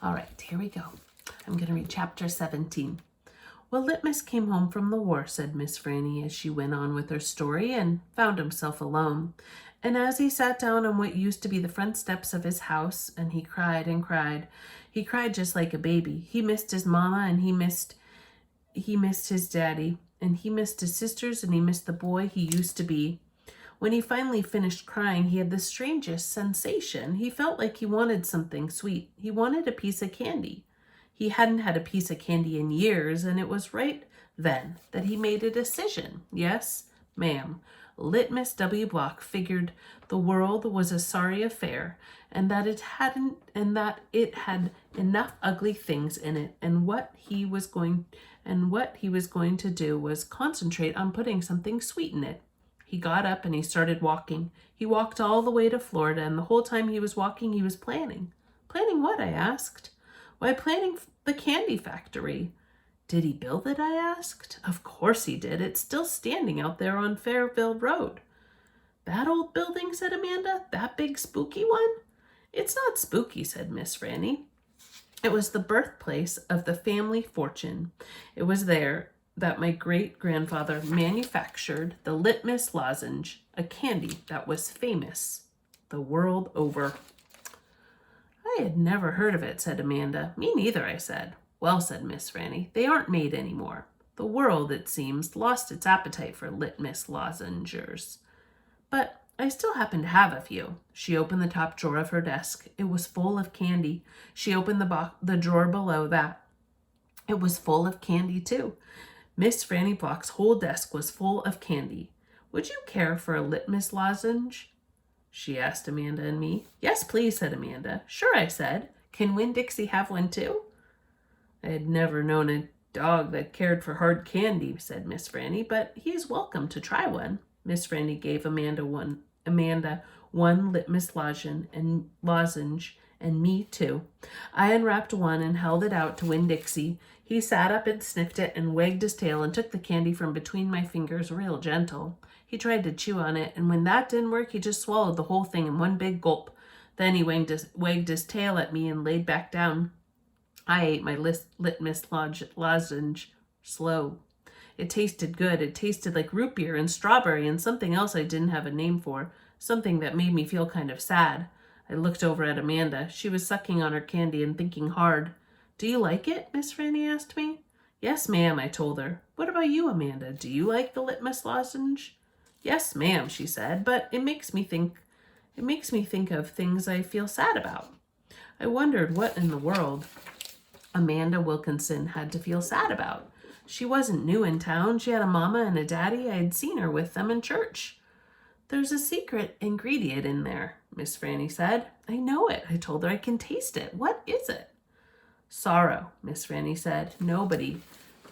All right, here we go. I'm going to read chapter 17. Well, Litmus came home from the war, said Miss Franny as she went on with her story, and found himself alone. And as he sat down on what used to be the front steps of his house, and he cried and cried. He cried just like a baby. He missed his mama, and he missed his daddy, and he missed his sisters, and he missed the boy he used to be. When he finally finished crying, he had the strangest sensation. He felt like he wanted something sweet. He wanted a piece of candy. He hadn't had a piece of candy in years, and it was right then that he made a decision. Yes, ma'am. Litmus W. Block figured the world was a sorry affair, and that it had enough ugly things in it, and what he was going to do was concentrate on putting something sweet in it. He got up and he started walking. He walked all the way to Florida, and the whole time he was walking, he was planning. Planning what? I asked. Why, planning the candy factory. Did he build it? I asked. Of course he did. It's still standing out there on Fairville Road. That old building, said Amanda. That big spooky one? It's not spooky, said Miss Franny. It was the birthplace of the family fortune. It was there that my great-grandfather manufactured the Litmus lozenge, a candy that was famous the world over. I had never heard of it, said Amanda. Me neither, I said. Well, said Miss Franny, they aren't made anymore. The world, it seems, lost its appetite for Litmus lozengers. But I still happen to have a few. She opened the top drawer of her desk. It was full of candy. She opened the drawer below that. It was full of candy, too. Miss Franny Block's whole desk was full of candy. Would you care for a Litmus lozenge? She asked Amanda and me. Yes, please, said Amanda. Sure, I said. Can Winn-Dixie have one, too? I had never known a dog that cared for hard candy, said Miss Franny, but he's welcome to try one. Miss Franny gave Amanda one Litmus lozenge, and me too. I unwrapped one and held it out to Winn-Dixie. He sat up and sniffed it and wagged his tail and took the candy from between my fingers real gentle. He tried to chew on it, and when that didn't work, he just swallowed the whole thing in one big gulp. Then he wagged his tail at me and laid back down. I ate my Litmus lozenge slow. It tasted good. It tasted like root beer and strawberry and something else I didn't have a name for, something that made me feel kind of sad. I looked over at Amanda. She was sucking on her candy and thinking hard. Do you like it? Miss Franny asked me. Yes, ma'am, I told her. What about you, Amanda? Do you like the Litmus lozenge? Yes, ma'am, she said, but it makes me think of things I feel sad about. I wondered what in the world Amanda Wilkinson had to feel sad about. She wasn't new in town. She had a mama and a daddy. I had seen her with them in church. There's a secret ingredient in there, Miss Franny said. I know it. I told her. I can taste it. What is it? Sorrow, Miss Franny said.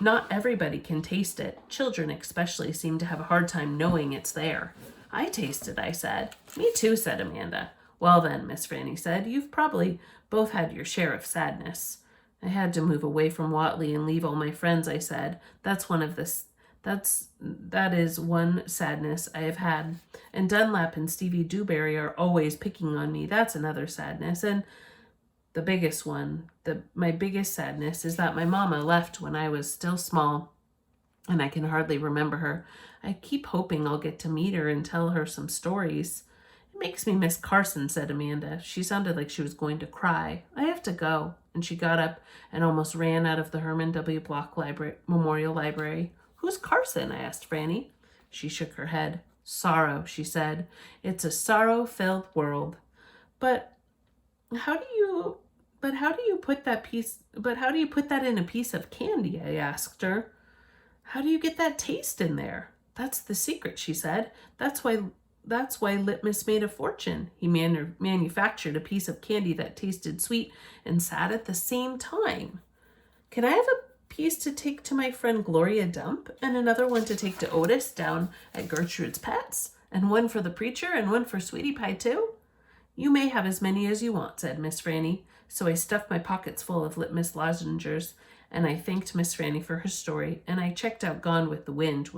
Not everybody can taste it. Children especially seem to have a hard time knowing it's there. I taste it, I said. Me too, said Amanda. Well then, Miss Franny said, you've probably both had your share of sadness. I had to move away from Watley and leave all my friends, I said. That is one sadness I have had. And Dunlap and Stevie Dewberry are always picking on me. That's another sadness. And the biggest one, my biggest sadness is that my mama left when I was still small, and I can hardly remember her. I keep hoping I'll get to meet her and tell her some stories. It makes me miss Carson, said Amanda. She sounded like she was going to cry. I have to go. And she got up and almost ran out of the Herman W. Block Memorial Library. Who's Carson? I asked Franny. She shook her head. Sorrow, she said. It's a sorrow-filled world. But how do you put that in a piece of candy? I asked her. How do you get that taste in there? That's the secret, she said. That's why Litmus made a fortune. He manufactured a piece of candy that tasted sweet and sad at the same time. Can I have a piece to take to my friend Gloria Dump, and another one to take to Otis down at Gertrude's Pets, and one for the preacher, and one for Sweetie Pie too? You may have as many as you want, said Miss Franny. So I stuffed my pockets full of Litmus lozengers, and I thanked Miss Franny for her story, and I checked out Gone with the Wind,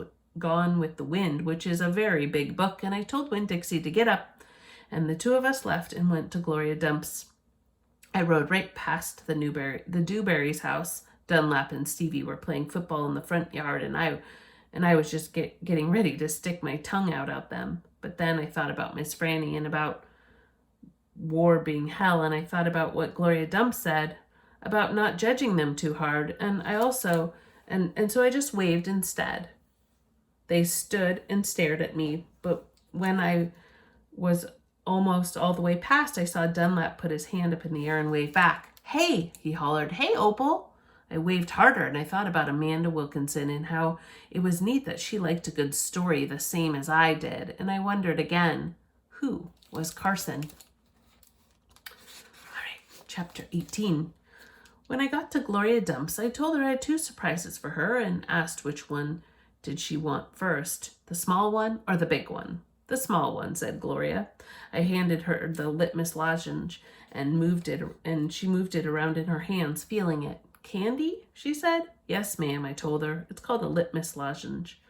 which is a very big book, and I told Winn-Dixie to get up, and the two of us left and went to Gloria Dump's. I rode right past the Dewberry's house. Dunlap and Stevie were playing football in the front yard, and I was just getting ready to stick my tongue out at them. But then I thought about Miss Franny and about war being hell, and I thought about what Gloria Dump said about not judging them too hard, and I also and so I just waved instead. They stood and stared at me, but when I was almost all the way past, I saw Dunlap put his hand up in the air and wave back. "Hey," he hollered. "Hey, Opal." I waved harder, and I thought about Amanda Wilkinson and how it was neat that she liked a good story the same as I did, and I wondered again, who was Carson? All right, chapter 18. When I got to Gloria Dump's, I told her I had 2 surprises for her and asked which one did she want first, the small one or the big one? "The small one," said Gloria. I handed her the litmus lozenge and she moved it around in her hands, feeling it. "Candy?" she said. "Yes, ma'am," I told her. "It's called a litmus lozenge."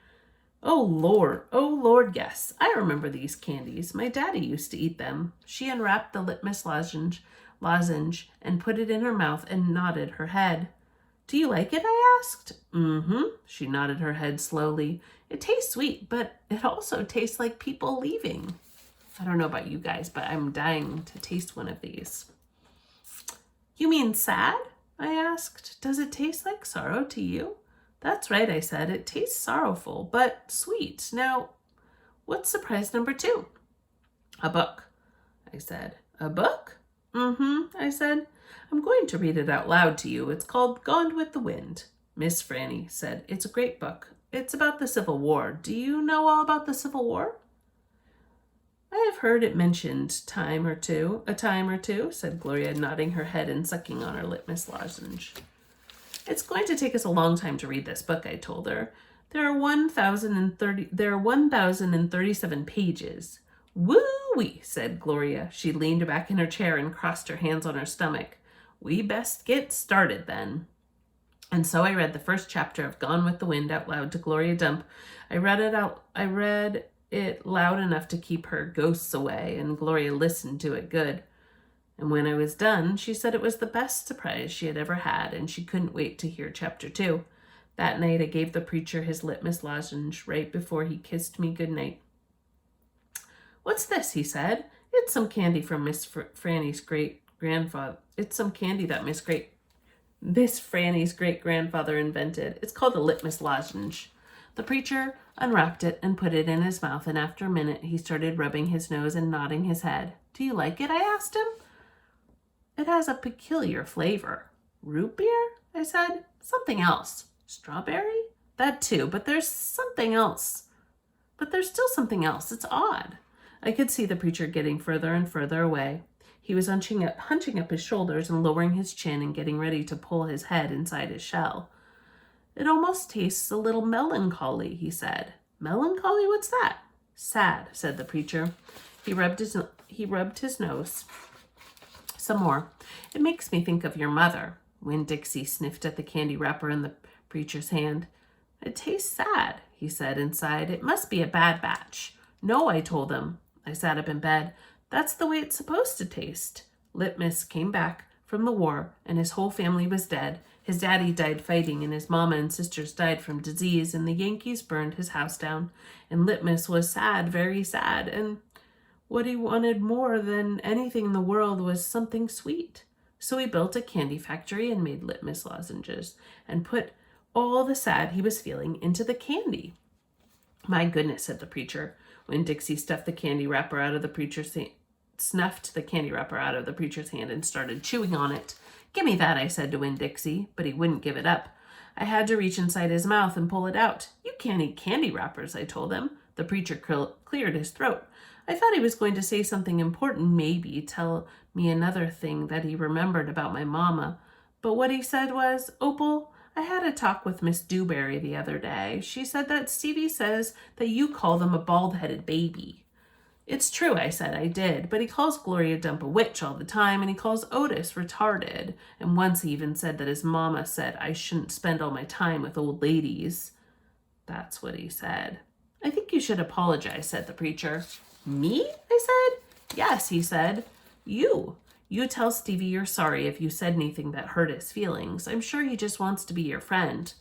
Oh, Lord, yes. I remember these candies. My daddy used to eat them." She unwrapped the litmus lozenge and put it in her mouth and nodded her head. "Do you like it?" I asked. "Mm-hmm." She nodded her head slowly. "It tastes sweet, but it also tastes like people leaving." I don't know about you guys, but I'm dying to taste one of these. "You mean sad?" I asked. "Does it taste like sorrow to you?" "That's right," I said. "It tastes sorrowful, but sweet. Now, what's surprise number 2? "A book," I said. "A book?" "Mm-hmm," I said. "I'm going to read it out loud to you. It's called Gone with the Wind." Miss Franny said, "It's a great book. It's about the Civil War. Do you know all about the Civil War?" "I have heard it mentioned a time or two, said Gloria, nodding her head and sucking on her litmus lozenge. "It's going to take us a long time to read this book," I told her. There are 1,037 pages. "Woo-wee," said Gloria. She leaned back in her chair and crossed her hands on her stomach. "We best get started then." And so I read the first chapter of Gone with the Wind out loud to Gloria Dump. I read it loud enough to keep her ghosts away, and Gloria listened to it good. And when I was done, she said it was the best surprise she had ever had, and she couldn't wait to hear chapter 2. That night I gave the preacher his litmus lozenge right before he kissed me goodnight. "What's this?" he said. "It's some candy from Miss Franny's great-grandfather. It's some candy that Miss Franny's great-grandfather invented. It's called a litmus lozenge." The preacher unwrapped it and put it in his mouth, and after a minute he started rubbing his nose and nodding his head. "Do you like it?" I asked him. "It has a peculiar flavor." "Root beer?" I said. "Something else." "Strawberry?" "That too, but there's something else. But there's still something else. It's odd." I could see the preacher getting further and further away. He was hunching up his shoulders and lowering his chin and getting ready to pull his head inside his shell. "It almost tastes a little melancholy," he said. "Melancholy? What's that?" "Sad," said the preacher. He rubbed his nose some more. "It makes me think of your mother." Winn-Dixie sniffed at the candy wrapper in the preacher's hand. "It tastes sad," he said inside. "It must be a bad batch." "No," I told him. I sat up in bed. "That's the way it's supposed to taste." Litmus came back from the war, and his whole family was dead. His daddy died fighting, and his mama and sisters died from disease, and the Yankees burned his house down. And Litmus was sad, very sad, and what he wanted more than anything in the world was something sweet. So he built a candy factory and made litmus lozenges and put all the sad he was feeling into the candy. "My goodness," said the preacher, when Dixie snuffed the candy wrapper out of the preacher's hand and started chewing on it. "Give me that," I said to Winn-Dixie, but he wouldn't give it up. I had to reach inside his mouth and pull it out. "You can't eat candy wrappers," I told him. The preacher cleared his throat. I thought he was going to say something important, maybe tell me another thing that he remembered about my mama. But what he said was, "Opal, I had a talk with Miss Dewberry the other day. She said that Stevie says that you call them a bald-headed baby." "It's true," I said. "I did. But he calls Gloria Dump a witch all the time, and he calls Otis retarded. And once he even said that his mama said I shouldn't spend all my time with old ladies." That's what he said. "I think you should apologize," said the preacher. "Me?" I said. "Yes," he said. You You tell Stevie you're sorry if you said anything that hurt his feelings. I'm sure he just wants to be your friend.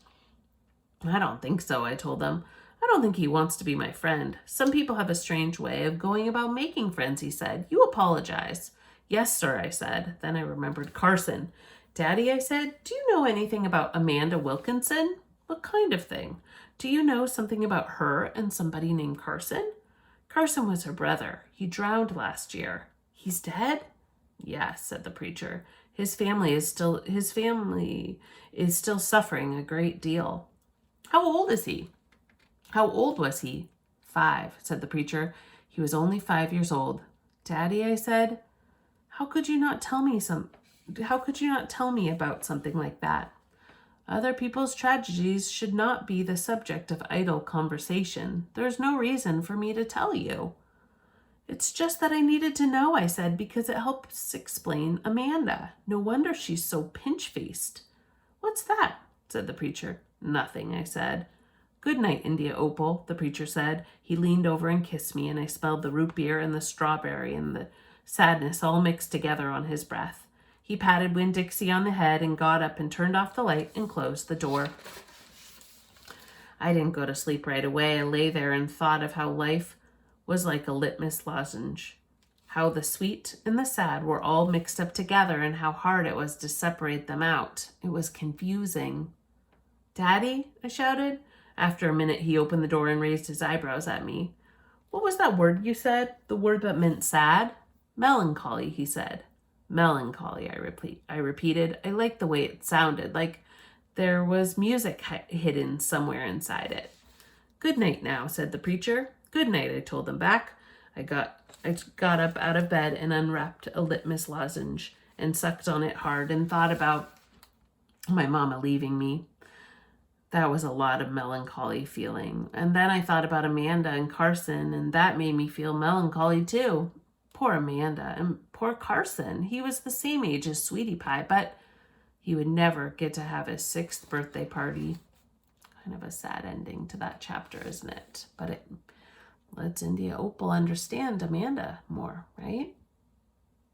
I don't think so, I told them. I don't think he wants to be my friend. Some people have a strange way of going about making friends, he said. You apologize. Yes, sir, I said. Then I remembered Carson. Daddy, I said, do you know anything about Amanda Wilkinson? What kind of thing? Do you know something about her and somebody named Carson? Carson was her brother. He drowned last year. He's dead? Yes, said the preacher. His family is still suffering a great deal. How old is he? How old was he? 5, said the preacher. He was only 5 years old. Daddy, I said, how could you not tell me about something like that? Other people's tragedies should not be the subject of idle conversation. There's no reason for me to tell you. It's just that I needed to know, I said, because it helps explain Amanda. No wonder she's so pinch-faced. What's that? Said the preacher. Nothing, I said. Good night, India Opal, the preacher said. He leaned over and kissed me, and I smelled the root beer and the strawberry and the sadness all mixed together on his breath. He patted Winn-Dixie on the head and got up and turned off the light and closed the door. I didn't go to sleep right away. I lay there and thought of how life was like a litmus lozenge, how the sweet and the sad were all mixed up together and how hard it was to separate them out. It was confusing. Daddy, I shouted. After a minute, he opened the door and raised his eyebrows at me. What was that word you said? The word that meant sad? Melancholy, he said. Melancholy, I repeated. I liked the way it sounded, like there was music hidden somewhere inside it. Good night now, said the preacher. Good night, I told him back. I got up out of bed and unwrapped a litmus lozenge and sucked on it hard and thought about my mama leaving me. That was a lot of melancholy feeling. And then I thought about Amanda and Carson, and that made me feel melancholy too. Poor Amanda and poor Carson. He was the same age as Sweetie Pie, but he would never get to have his 6th birthday party. Kind of a sad ending to that chapter, isn't it? But it lets India Opal understand Amanda more, right?